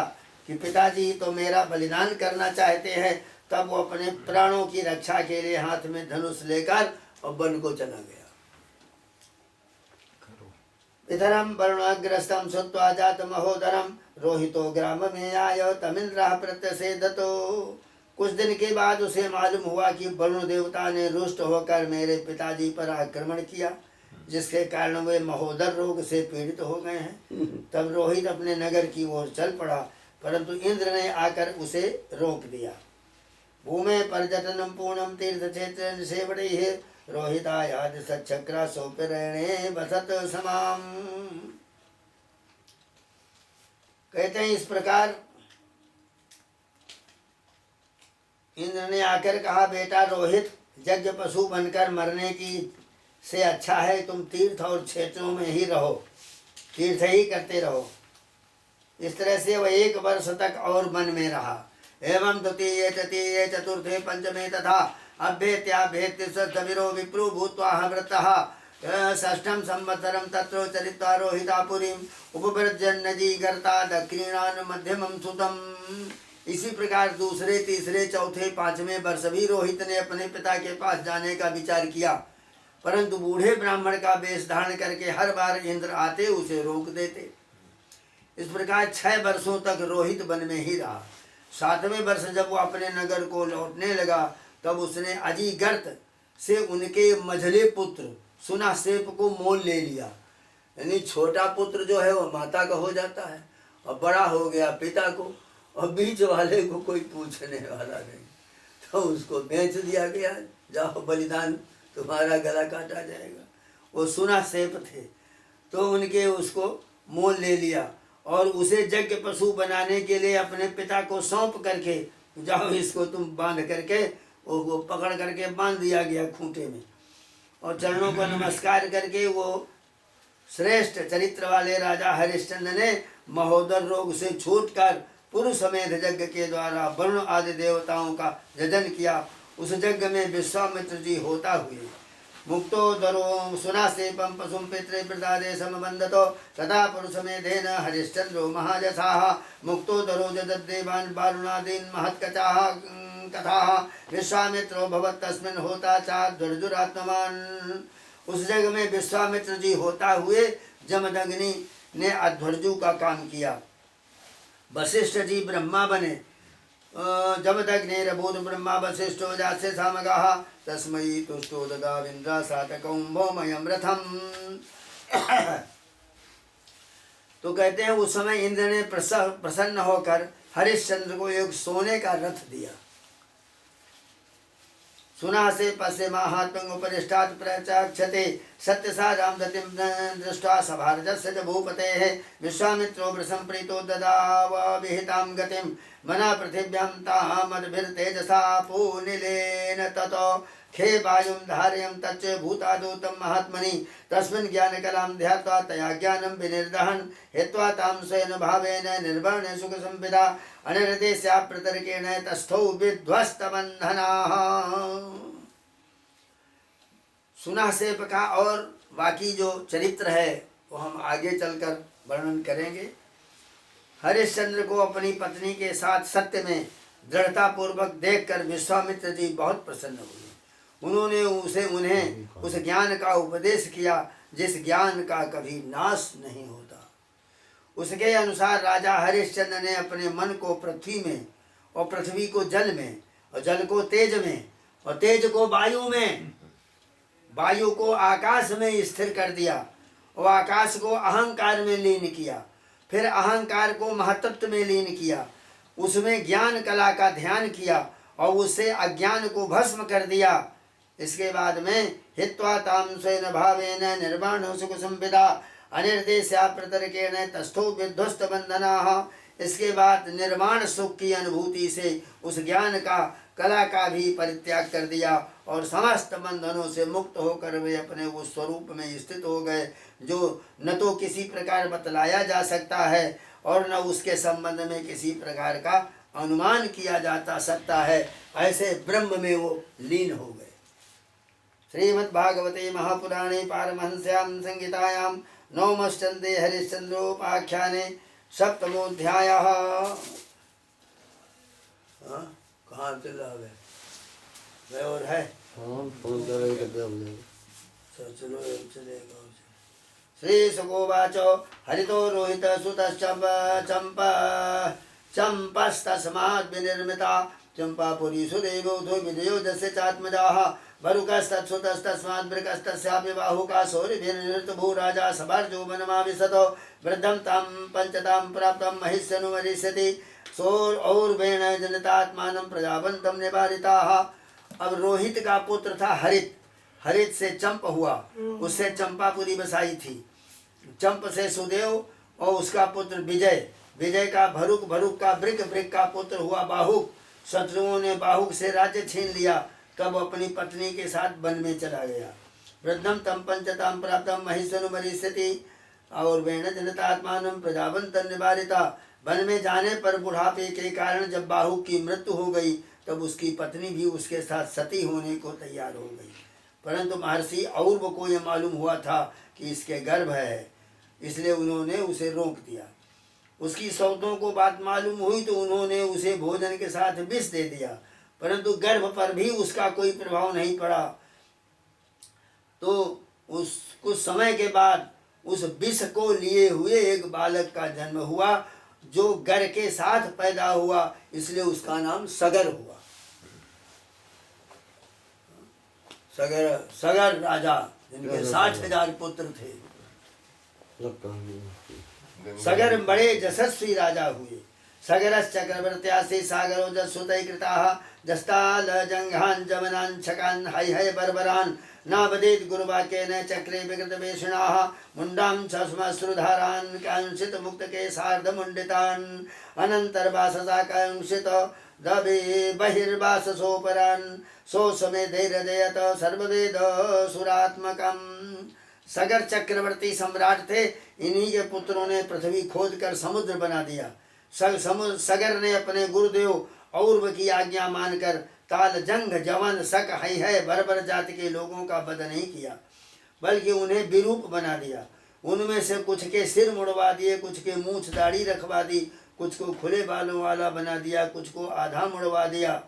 कि पिताजी तो मेरा बलिदान करना चाहते हैं, तब वो अपने प्राणों की रक्षा के लिए हाथ में धनुष लेकर और वन को चला गया। इधरम वरुणाग्रस्तं श्रुत्वा जात महोदरम रोहितो ग्राम में आयो तमिन्द्रः प्रत्यसेदतो। कुछ दिन के बाद उसे मालूम हुआ कि वरुण देवता ने रुष्ट होकर मेरे पिताजी पर आक्रमण किया, जिसके कारण वे महोदर रोग से पीड़ित हो गए हैं। तब रोहित अपने नगर की ओर चल पड़ा, परंतु इंद्र ने आकर उसे रोक दिया। भूमे पर्यटनम पूर्णम तीर्थ क्षेत्र सेवड़े रोहितायाद सचक्रा सोपरेणे बसत समाम। कहते हैं इस प्रकार इंद्र ने आकर कहा, बेटा रोहित, यज्ञ पशु बनकर मरने की से अच्छा है तुम तीर्थ और क्षेत्रों में ही रहो, तीर्थ ही करते रहो। इस तरह से वह 1 वर्ष तक और वन में रहा। एवं द्वितीये तृतीये चतुर्थे पंचमे तथा अभ्येत्याभ्येत्य सविरो विप्रो भूत्वा व्रतः षष्ठम संवत्सरम तत्रो चरित्वा रोहितापुरीम उपव्रजन्नजीगर्ता दक्षिणान मध्यमम सुतम। इसी प्रकार दूसरे तीसरे चौथे पांचवें वर्ष भी रोहित ने अपने पिता के पास जाने का विचार किया, परंतु बूढ़े ब्राह्मण का वेश धारण करके हर बार इंद्र आते उसे रोक देते। इस प्रकार 6 वर्षों तक रोहित वन में ही रहा। 7वें वर्ष जब वो अपने नगर को लौटने लगा, तब उसने अजीगर्त से उनके मझले पुत्र सुनासेप को मोल ले लिया। यानी छोटा पुत्र जो है वो माता का हो जाता है और बड़ा हो गया पिता को, और बीच वाले को कोई पूछने वाला नहीं, तो उसको बेच दिया गया। जाओ बलिदान, तुम्हारा गला काटा जाएगा। वो सुनासेप थे, तो उनके उसको मोल ले लिया और उसे यज्ञ पशु बनाने के लिए अपने पिता को सौंप करके, जाओ इसको तुम बांध करके, वो पकड़ करके बांध दिया गया खूंटे में। और चरणों को नमस्कार करके वो श्रेष्ठ चरित्र वाले राजा हरिश्चंद्र ने महोदर रोग से छूटकर पुरुष समेत यज्ञ के द्वारा वरुण आदि देवताओं का यजन किया। उस यज्ञ में विश्वामित्र जी होता हुए मुक्तो दरो सुनासेपम पशुम पितृ प्रदादे समबंधतो तथा पुरुषमेधेन हरिश्चंद्रो महायशाः मुक्तो दरो जगद्देवान् वारुणादीन् महत्कचाः कथाः विश्वामित्रो भवत् तस्मिन् होता चाध्वर्जुरात्मवान्। उस जग में विश्वामित्र जी होता हुए जमदग्नि ने अध्वर्जु का काम किया। वशिष्ठ जी ब्रह्मा बने। जमदग्निरभूत् ब्रह्मा वशिष्ठो जास्य सामगाः तस्मै तुष्टो ददाविन्द्रा सातकौम्भोमयं रथम्। तो कहते हैं उस समय इंद्र ने प्रसन्न होकर हरिश्चंद्र को एक सोने का रथ दिया। सुना से पश्य महात्म उपरिष्टात् प्रचक्षते सत्यसा रामदतिं दृष्ट्वा सभार्जस्य च भूपतेः विश्वामित्रो वृषंप्रीतो ददावविहितां गतिं मना पृथिव्यां तामद्भिर्तेजसा पूनिलेन ततो खे वायुं धारयं तच्च भूतादूतं महात्मनि तस्मिन् ज्ञानकलां ध्यात्वा तया ज्ञानं विनिर्दहन् हित्वा तां स्वेन भावेन निर्वर्ण्य सुखसंविदा अनिर्देश्या प्रतर्केण तस्थौ विध्वस्तबन्धनाः। सुनासेप का और बाकी जो चरित्र है वो हम आगे चलकर वर्णन करेंगे। हरिश्चंद्र को अपनी पत्नी के साथ सत्य में दृढ़ता पूर्वक देखकर विश्वामित्र जी बहुत प्रसन्न हुए। उन्होंने उन्हें उस ज्ञान का उपदेश किया जिस ज्ञान का कभी नाश नहीं होता। उसके अनुसार राजा हरिश्चंद्र ने अपने मन को पृथ्वी में और पृथ्वी को जल में और जल को तेज में और तेज को वायु में, वायु को आकाश में स्थिर कर दिया और आकाश को अहंकार में लीन किया, फिर अहंकार को महतत्व में लीन किया, उसमें ज्ञान कला का ध्यान किया और उससे अज्ञान को भस्म कर दिया। इसके बाद में हित्वा ताम स्वेन भावेन निर्वाणो सुख संविदा अनिर्देश्या प्रतर्केण तस्थो विध्वस्त बंधनाः। इसके बाद निर्वाण सुख की अनुभूति से उस ज्ञान का कला का भी परित्याग कर दिया और समस्त बंधनों से मुक्त होकर वे अपने उस स्वरूप में स्थित हो गए जो न तो किसी प्रकार बतलाया जा सकता है और न उसके संबंध में किसी प्रकार का अनुमान किया जाता सकता है। ऐसे ब्रह्म में वो लीन हो गए। श्रीमद्भागवते महापुराणे पारमहंस्यां संहितायां नवमस्कन्धे हरिश्चंद्रोपाख्याने सप्तमोऽध्यायः। कहाँ चला है और है? चलो चलेगा। श्री सुगोवाच हरितो रोहित चंपस्तस्माद् विनिर्मिता चंपापुरी सुदेवोऽथो विजयो दस्य चात्मजाः वरुकस्तत्सुतस्तस्माद् वृकस्तस्यापि बाहुका सौरिभिर्निर्तभू राजा सभार्जो वनमाविशत वृद्धं तं पंचतां प्राप्तं महिष्यनुमरिष्यति सौर्वेण जनतात्मानं प्रजावन्तं निवारिताः। अब रोहित का पुत्र था हरित, हरित से चंप हुआ, उससे चंपापुरी बसाई थी। चंप से सुदेव और उसका पुत्र विजय, विजय का भरुक, भरुक का वृक, वृक का पुत्र हुआ बाहुक। शत्रुओं ने बाहुक से राज्य छीन लिया, तब अपनी पत्नी के साथ वन में चला गया। वृद्धम तम पंचताम प्राप्तम महिष्यनुमरिष्यति और वेण जनतात्मानं प्रजावन्तं निवारिता। वन में जाने पर बुढ़ापे के कारण जब बाहुक की मृत्यु हो गई तब उसकी पत्नी भी उसके साथ सती होने को तैयार हो गई। परंतु महर्षि और्व को यह मालूम हुआ था कि इसके गर्भ है, इसलिए उन्होंने उसे रोक दिया। उसकी सौतों को बात मालूम हुई तो उन्होंने उसे भोजन के साथ विष दे दिया, परंतु गर्भ पर भी उसका कोई प्रभाव नहीं पड़ा। तो उस कुछ समय के बाद उस विष को लिए हुए एक बालक का जन्म हुआ जो गर के साथ पैदा हुआ, इसलिए उसका नाम सगर हुआ। सगर राजा जिनके 60,000 पुत्र थे। सगर बड़े यशस्वी राजा हुए। सगरस् चक्रवर्त्यासि सागरो जसुतै कृताः जस्ताल जंघान जमनान छकान हय बर्बरान नावदेत गुरुवाक्येन चक्रे विकृत वेषिणाः मुंडां चश्मश्रुधारान् कांसित मुक्त के सार्ध मुंडितान् अनंतर्वाससा कांसित दबे बहिर्वाससोपरान् सो समय धैर्यदयत सर्ववेद सुरात्मकम्। सगर चक्रवर्ती सम्राट थे। इन्हीं के पुत्रों ने पृथ्वी खोद कर समुद्र बना दिया। सगर ने अपने गुरुदेव और्व की आज्ञा मानकर ताल जंग जवन शक है बर्बर जाति के लोगों का वध नहीं किया, बल्कि उन्हें विरूप बना दिया। उनमें से कुछ के सिर मुड़वा दिए, कुछ के मूछ दाढ़ी रखवा दी, कुछ को खुले बालों वाला बना दिया, कुछ को आधा मुड़वा दिया।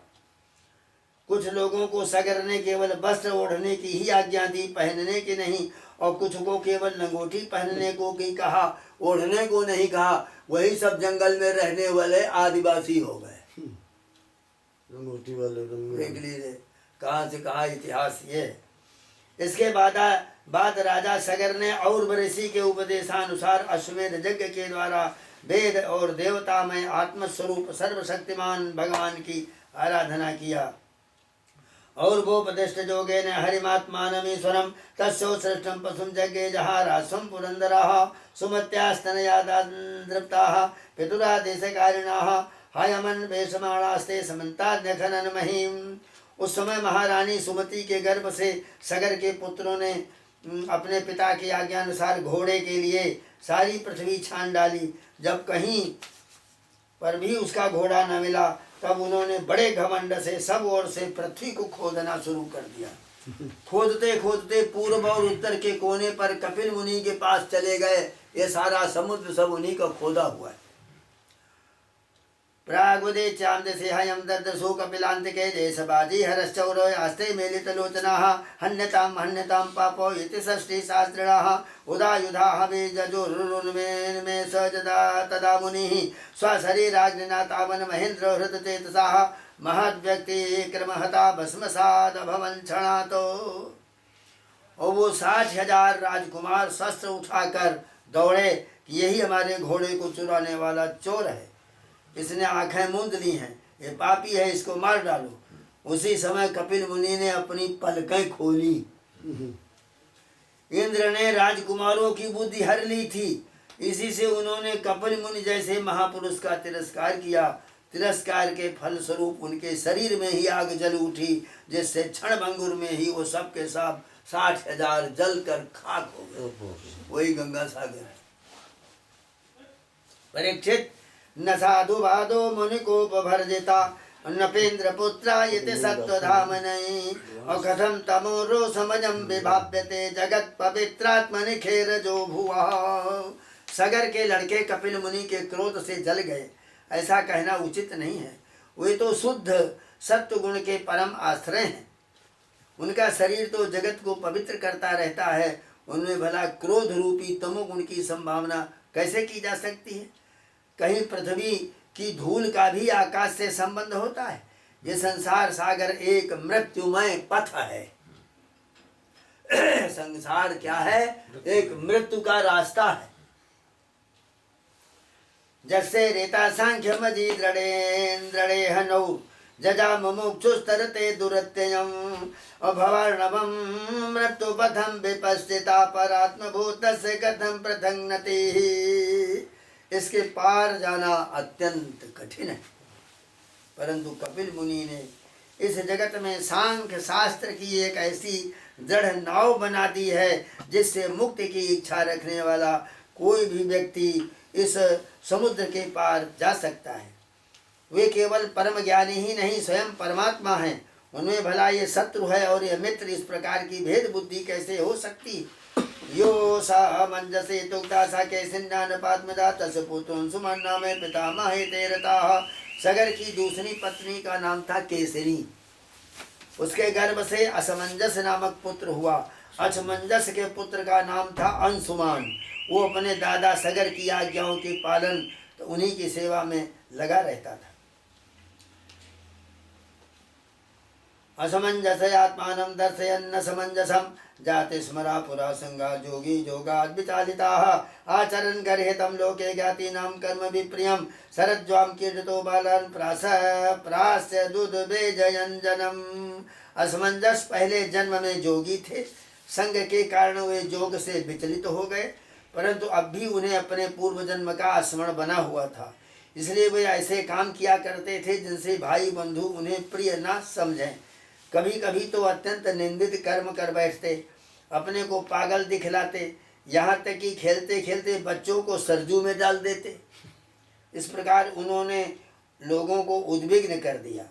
कुछ लोगों को सगर ने केवल वस्त्र ओढ़ने की ही आज्ञा दी, पहनने की नहीं, और कुछ को केवल लंगोटी पहनने को की कहा, ओढ़ने को नहीं कहा। वही सब जंगल में रहने वाले आदिवासी हो गए। लंगोटी वाले देख लीजिए कहाँ से कहाँ इतिहास ये। इसके बाद राजा सगर ने और ऋषि के उपदेशानुसार अश्वमेध यज्ञ के द्वारा वेद और देवता में आत्मस्वरूप सर्वशक्तिमान भगवान की आराधना किया। और गोपदिष्ट जोगेन हरिमात्मानमीश्वरम तस्यो सृष्टम पशुम जज्ञे जहारास्वं पुरंदराः सुमत्यास्तनयादादृप्ताः पितुरादेशकारिणाः हायमन वेशमाणास्ते समन्ताद्यखनन महीम। उस समय महारानी सुमति के गर्भ से सगर के पुत्रों ने अपने पिता की आज्ञानुसार घोड़े के लिए सारी पृथ्वी छान डाली। जब कहीं पर भी उसका घोड़ा न मिला तब उन्होंने बड़े घमंड से सब ओर से पृथ्वी को खोदना शुरू कर दिया। खोदते खोदते पूर्व और उत्तर के कोने पर कपिल मुनि के पास चले गए। ये सारा समुद्र सब उन्हीं का खोदा हुआ है। प्रागुदेच्यां दिशेहयं ददृशो कपिलान्तिके देशबाजी हरश्चौरो आस्ते मेलितलोचनाः हन्यतां पापो इति षष्ठीशास्त्रिणः उदायुधाः बीजजुरुन्मे सजदा तदा मुनिः स्वशरीराग्निना तावन् महेन्द्र हृतचेतसाः महद्व्यक्ति क्रमहता भस्मसात् अभवन् क्षणातो। और वो 60,000 राजकुमार शस्त्र उठाकर दौड़े कि यही हमारे घोड़े को चुराने वाला चोर है, इसने आंखें मूंद ली हैं, ये पापी है, इसको मार डालो। उसी समय कपिल मुनि ने अपनी पलकें खोली। इंद्र ने राजकुमारों की बुद्धि हर ली थी, इसी से उन्होंने कपिल मुनि जैसे महापुरुष का तिरस्कार किया। तिरस्कार के फल स्वरूप उनके शरीर में ही आग जल उठी, जिससे क्षण भंगुर में ही वो सब के सब 60,000 जल कर खाक हो गए। वही गंगा सागर। परीक्षित न साधु बाधो मुनिकोपभर्जिता नपेन्द्र पुत्रा यते सत्वधामनयि और कथम तमोरो समजम विभाव्यते जगत पवित्रात्मनि खेरजो भुवा। सगर के लड़के कपिल मुनि के क्रोध से जल गए, ऐसा कहना उचित नहीं है। वे तो शुद्ध सत्व गुण के परम आश्रय हैं। उनका शरीर तो जगत को पवित्र करता रहता है, उनमें भला क्रोध रूपी तमोगुण की संभावना कैसे की जा सकती है? कहीं पृथ्वी की धूल का भी आकाश से संबंध होता है? ये संसार सागर एक मृत्युमय पथ है। संसार क्या है? एक मृत्यु का रास्ता है। जैसे रेता सांख्य मजी द्रड़े हनौ जजा मुमुक्षुस्तरते दुरत्ययम् अभवर्णवं मृत्युपथं विपश्चिता परात्मभूतस्य कथं प्रथंगनतिः। इसके पार जाना अत्यंत कठिन है, परंतु कपिल मुनि ने इस जगत में सांख्य शास्त्र की एक ऐसी दृढ़ नाव बना दी है, जिससे मुक्ति की इच्छा रखने वाला कोई भी व्यक्ति इस समुद्र के पार जा सकता है। वे केवल परम ज्ञानी ही नहीं, स्वयं परमात्मा हैं। उनमें भला ये शत्रु है और ये मित्र, इस प्रकार की भेद बुद्धि कैसे हो सकती? यो सा मंजसे तुक्ता सा कैसिन्नान पात्मदा तस्य पुत्रं सुमन नामे पितामहे तेरता। सगर की दूसरी पत्नी का नाम था केसरी, उसके गर्भ से असमंजस नामक पुत्र हुआ। असमंजस के पुत्र का नाम था अंशुमान। वो अपने दादा सगर की आज्ञाओं के पालन तो उन्हीं की सेवा में लगा रहता था। असमंजसयात्मानं दर्शयन्न समंजसम जाति स्मरा पुरा संगा जोगी जोगाद विचालिताः आचरण गर्हितं लोके ज्ञातीनां कर्म विप्रियं शरज्वां कीर्तितो बालान् प्रास्य दुर्बेजयञ्जनम्। असमंजस पहले जन्म में जोगी थे, संग के कारण वे जोग से विचलित हो गए, परंतु अब भी उन्हें अपने पूर्व जन्म का स्मरण बना हुआ था। इसलिए वे ऐसे काम किया करते थे जिनसे भाई बंधु उन्हें प्रिय न समझें। कभी कभी तो अत्यंत निंदित कर्म कर बैठते, अपने को पागल दिखलाते, यहाँ तक कि खेलते खेलते बच्चों को सरजू में डाल देते। इस प्रकार उन्होंने लोगों को उद्विग्न कर दिया।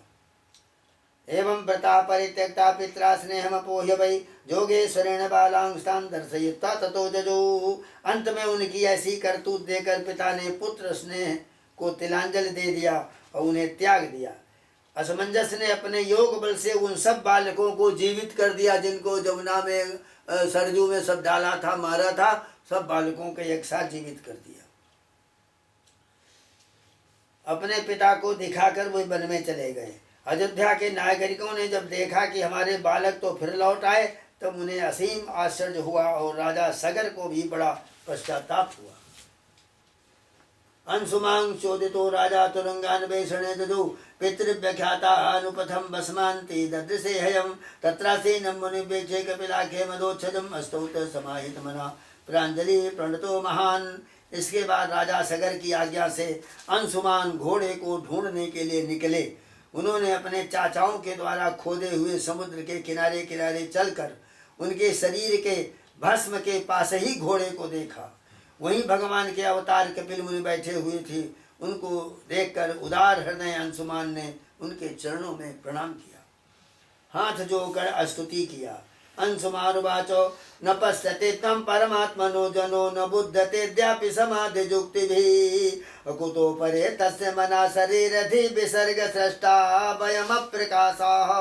एवं व्रता परित्यक्ता पित्रा स्नेहमपोह्य वै जोगेश्वरेण बालांस्तां दर्शयित्वा ततो जजो। अंत में उनकी ऐसी करतूत देकर पिता ने पुत्र स्नेह को तिलांजलि दे दिया और उन्हें त्याग दिया। असमंजस ने अपने योग बल से उन सब बालकों को जीवित कर दिया जिनको जमुना में सरजू में सब डाला था, मारा था। सब बालकों को एक साथ जीवित कर दिया। अपने पिता को दिखाकर वे वन में चले गए। अयोध्या के नागरिकों ने जब देखा कि हमारे बालक तो फिर लौट आए, तब उन्हें असीम आश्चर्य हुआ और राजा सगर को भी बड़ा पश्चाताप हुआ। अंशुमां चोदितो राजा तुरंगान्वेषणे ददौ पितृव्यख्याता अनुपथम भस्मान्ति ददृशे हयम् तत्रासेनं मुनिवेक्षे कपिलाख्ये मदोच्छदम् अस्तौत समाहित मना प्रांजलि प्रणतो महान। इसके बाद राजा सगर की आज्ञा से अंशुमान घोड़े को ढूंढने के लिए निकले। उन्होंने अपने चाचाओं के द्वारा खोदे हुए समुद्र के किनारे किनारे चलकर उनके शरीर के भस्म के पास ही घोड़े को देखा। वहीं भगवान के अवतार कपिल मुनि बैठे हुए थे। उनको देखकर उदार हृदय अंशुमान ने उनके चरणों में प्रणाम किया, हाथ जोड़कर स्तुति किया। अंशुमानुवाचो न पश्यते तं परमात्मनो जनो न बुध्यतेऽद्यापि समाधिजुक्तिभिः कुतो परे तस्य मना शरीरधि विसर्ग सृष्टा वयमप्रकाशाः।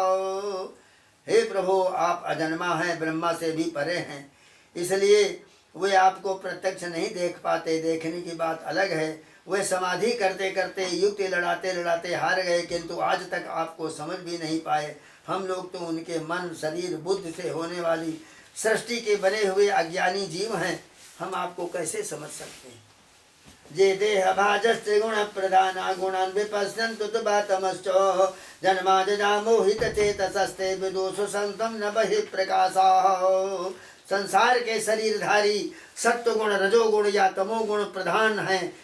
हे प्रभु, आप अजन्मा हैं, ब्रह्मा से भी परे हैं, इसलिए वे आपको प्रत्यक्ष नहीं देख पाते। देखने की बात अलग है। वे समाधि करते करते युक्ति लड़ाते लड़ाते हार गए, किंतु आज तक आपको समझ भी नहीं पाए। हम लोग तो उनके मन शरीर बुद्धि से होने वाली सृष्टि के बने हुए अज्ञानी जीव हैं, हम आपको कैसे समझ सकते हैं। जे देह भाजस्ते गुण प्रधाना गुणान विपश्यन्तु तमश्चो जन्माजजा मोहित चेतसस्ते विदुषु संतम न बहि प्रकाशा। संसार के शरीरधारी सत्व गुण रजोगुण या तमोगुण प्रधान हैं,